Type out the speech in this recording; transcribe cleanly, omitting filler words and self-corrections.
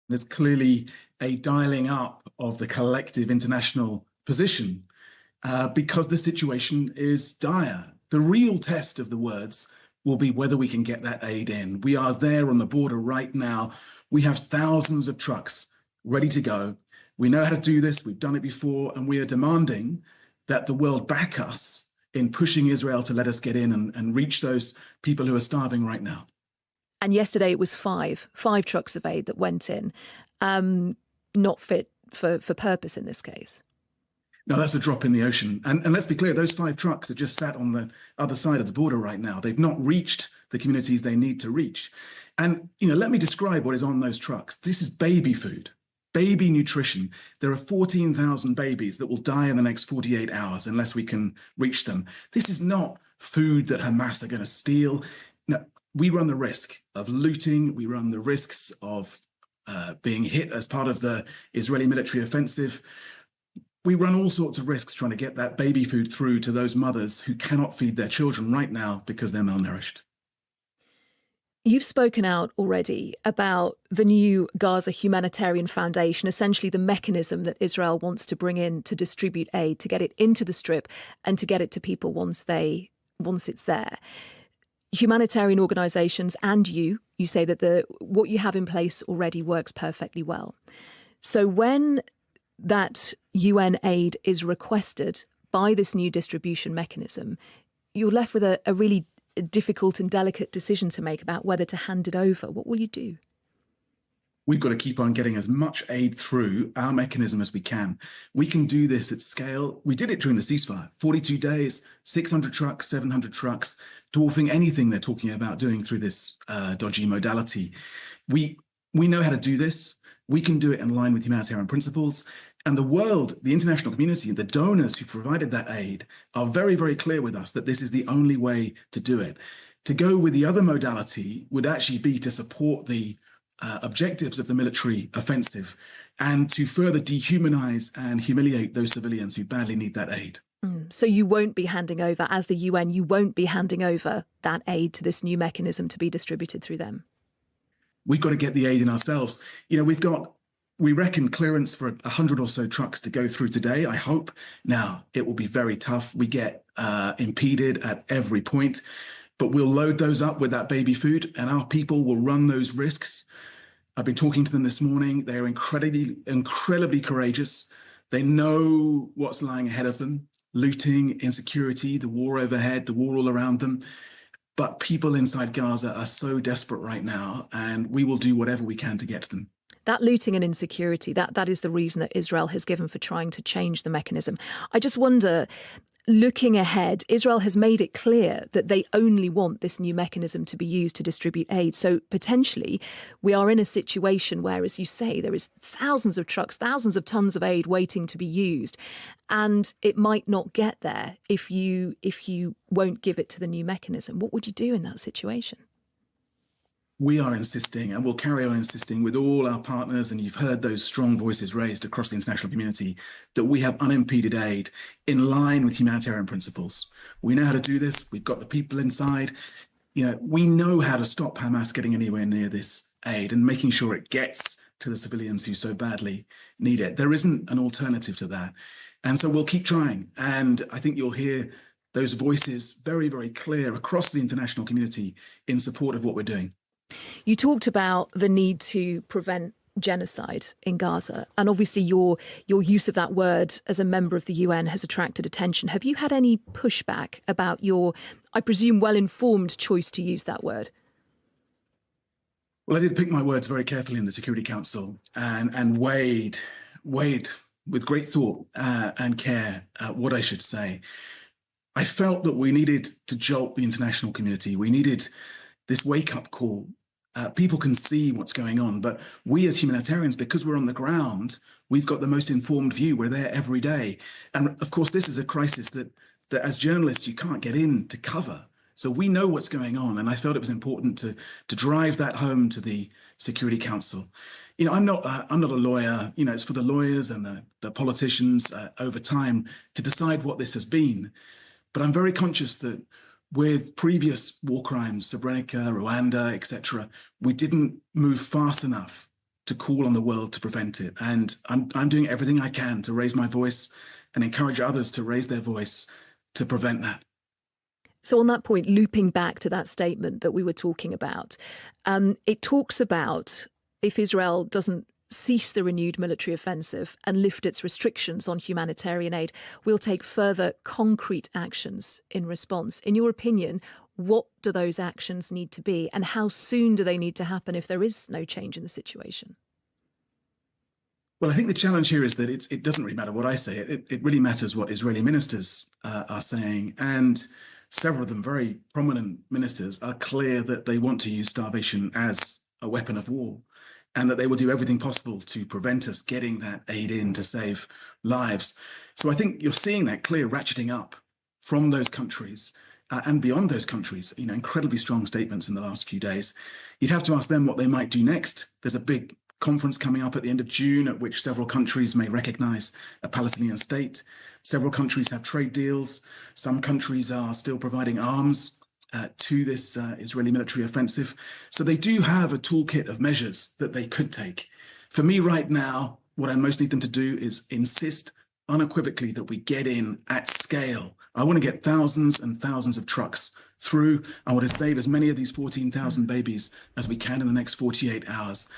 There's clearly a dialing up of the collective international position because the situation is dire. The real test of the words will be whether we can get that aid in. We are there on the border right now. We have thousands of trucks ready to go. We know how to do this. We've done it before, and we are demanding that the world back us in pushing Israel to let us get in and reach those people who are starving right now. And yesterday it was five trucks of aid that went in, not fit for purpose in this case. No, that's a drop in the ocean. And let's be clear, those 5 trucks are just sat on the other side of the border right now. They've not reached the communities they need to reach. And, let me describe what is on those trucks. This is baby food, baby nutrition. There are 14,000 babies that will die in the next 48 hours unless we can reach them. This is not food that Hamas are going to steal. No, we run the risk of looting. We run the risks of being hit as part of the Israeli military offensive. We run all sorts of risks trying to get that baby food through to those mothers who cannot feed their children right now because they're malnourished. You've spoken out already about the new Gaza Humanitarian Foundation, essentially the mechanism that Israel wants to bring in to distribute aid, to get it into the Strip and to get it to people once it's there. Humanitarian organisations and you say that what you have in place already works perfectly well. So when that UN aid is requested by this new distribution mechanism, you're left with a really difficult and delicate decision to make about whether to hand it over. What will you do? We've got to keep on getting as much aid through our mechanism as we can. We can do this at scale. We did it during the ceasefire, 42 days, 600 trucks, 700 trucks, dwarfing anything they're talking about doing through this dodgy modality. We know how to do this. We can do it in line with humanitarian principles. And the world, the international community, the donors who provided that aid are very, very clear with us that this is the only way to do it. To go with the other modality would actually be to support the objectives of the military offensive and to further dehumanize and humiliate those civilians who badly need that aid. So you won't be handing over, as the UN, you won't be handing over that aid to this new mechanism to be distributed through them? We've got to get the aid in ourselves. We reckon clearance for 100 or so trucks to go through today, I hope. Now, it will be very tough. We get impeded at every point, but we'll load those up with that baby food and our people will run those risks. I've been talking to them this morning. They are incredibly courageous. They know what's lying ahead of them: looting, insecurity, the war overhead, the war all around them. But people inside Gaza are so desperate right now, and we will do whatever we can to get to them. That looting and insecurity, that is the reason that Israel has given for trying to change the mechanism. I just wonder, looking ahead, Israel has made it clear that they only want this new mechanism to be used to distribute aid. So potentially we are in a situation where, as you say, there is thousands of trucks, thousands of tons of aid waiting to be used. And it might not get there if you won't give it to the new mechanism. What would you do in that situation? We are insisting, and will carry on insisting with all our partners, and you've heard those strong voices raised across the international community, that we have unimpeded aid in line with humanitarian principles. We know how to do this. We've got the people inside. We know how to stop Hamas getting anywhere near this aid and making sure it gets to the civilians who so badly need it. There isn't an alternative to that. And so we'll keep trying. And I think you'll hear those voices very, very clear across the international community in support of what we're doing. You talked about the need to prevent genocide in Gaza, and obviously your use of that word as a member of the UN has attracted attention. Have you had any pushback about your, I presume, well-informed choice to use that word? Well, I did pick my words very carefully in the Security Council and weighed with great thought and care what I should say. I felt that we needed to jolt the international community. We needed this wake-up call. People can see what's going on, but we as humanitarians, because we're on the ground, we've got the most informed view. We're there every day. And of course, this is a crisis that as journalists, you can't get in to cover. So we know what's going on. And I felt it was important to drive that home to the Security Council. I'm not a lawyer. It's for the lawyers and the politicians over time to decide what this has been. But I'm very conscious that with previous war crimes, Srebrenica, Rwanda, etc., we didn't move fast enough to call on the world to prevent it. And I'm doing everything I can to raise my voice and encourage others to raise their voice to prevent that. So on that point, looping back to that statement that we were talking about, it talks about if Israel doesn't cease the renewed military offensive and lift its restrictions on humanitarian aid, we'll take further concrete actions in response. In your opinion, what do those actions need to be, and how soon do they need to happen if there is no change in the situation? Well, I think the challenge here is that it doesn't really matter what I say. It really matters what Israeli ministers are saying. And several of them, very prominent ministers, are clear that they want to use starvation as a weapon of war, and that they will do everything possible to prevent us getting that aid in to save lives. So I think you're seeing that clear ratcheting up from those countries and beyond those countries, incredibly strong statements in the last few days. You'd have to ask them what they might do next. There's a big conference coming up at the end of June at which several countries may recognize a Palestinian state. Several countries have trade deals. Some countries are still providing arms to this Israeli military offensive. So they do have a toolkit of measures that they could take. For me right now, what I most need them to do is insist unequivocally that we get in at scale. I want to get thousands and thousands of trucks through. I want to save as many of these 14,000 babies as we can in the next 48 hours.